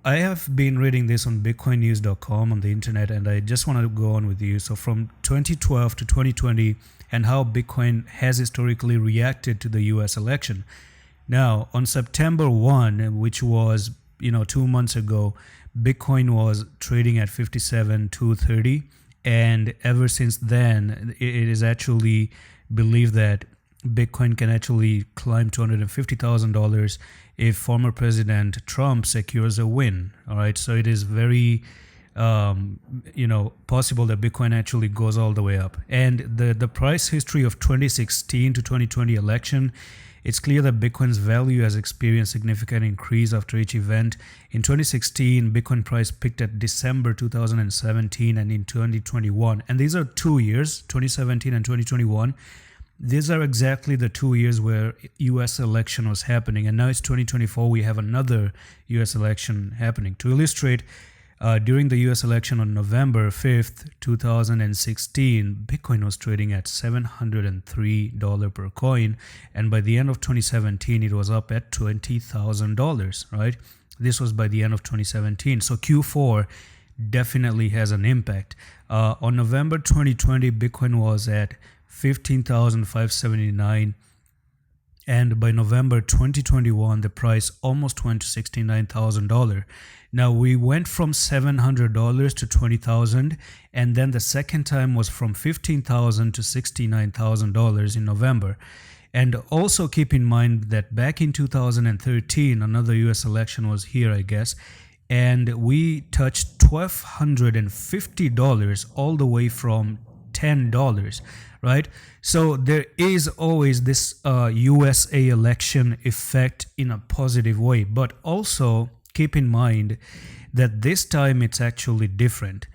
I have been reading this on bitcoinnews.com on the internet, and I just want to go on with you. So from 2012 to 2020, and how Bitcoin has historically reacted to the US election. Now, on September 1, which was 2 months ago, Bitcoin was trading at 57,230, and ever since then, it is actually believed that Bitcoin can actually climb $250,000 if former President Trump secures a win. All right, so it is very, possible that Bitcoin actually goes all the way up. And the price history of 2016 to 2020 election, it's clear that Bitcoin's value has experienced significant increase after each event. In 2016, Bitcoin price peaked at December 2017, and in 2021, and these are 2 years, 2017 and 2021. These are exactly the 2 years where US election was happening, and now it's 2024. We have another US election happening. To illustrate, during the US election on November 5th, 2016, Bitcoin was trading at $703 per coin, and by the end of 2017, it was up at $20,000, right? This was by the end of 2017. So Q4 definitely has an impact. On November 2020, Bitcoin was at 15,579, and by November 2021 the price almost went to $69,000. Now we went from $700 to $20,000, and then the second time was from $15,000 to $69,000 in November. And also keep in mind that back in 2013 another US election was here, I guess, and we touched $1,250 all the way from $10, right? So there is always this USA election effect in a positive way, but also keep in mind that this time it's actually different.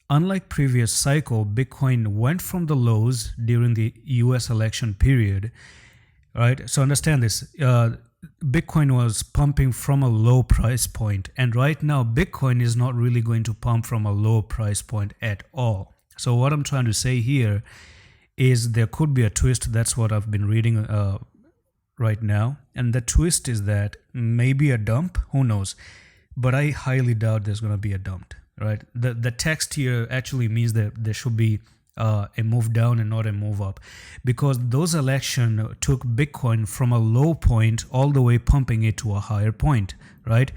Unlike previous cycle, Bitcoin went from the lows during the US election period, right? So understand this. Bitcoin was pumping from a low price point, and right now Bitcoin is not really going to pump from a low price point at all. So what I'm trying to say here is there could be a twist. That's what I've been reading right now. And the twist is that maybe a dump, who knows? But I highly doubt there's going to be a dump, right? The text here actually means that there should be a move down and not a move up, because those elections took Bitcoin from a low point all the way pumping it to a higher point, right?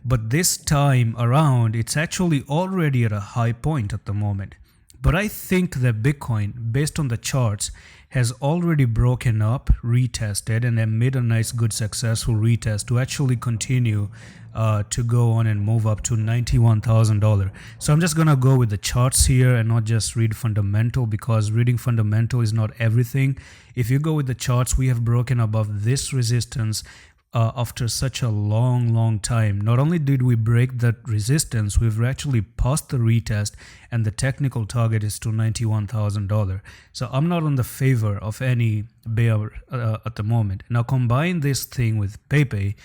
But this time around, it's actually already at a high point at the moment. But I think that Bitcoin, based on the charts, has already broken up, retested, and then made a nice, good, successful retest to actually continue to go on and move up to $91,000. So I'm just going to go with the charts here and not just read fundamental, because reading fundamental is not everything. If you go with the charts, we have broken above this resistance after such a long time. Not only did we break that resistance, we've actually passed the retest, and the technical target is to $91,000. So I'm not on the favor of any bear at the moment. Now combine this thing with Pepe,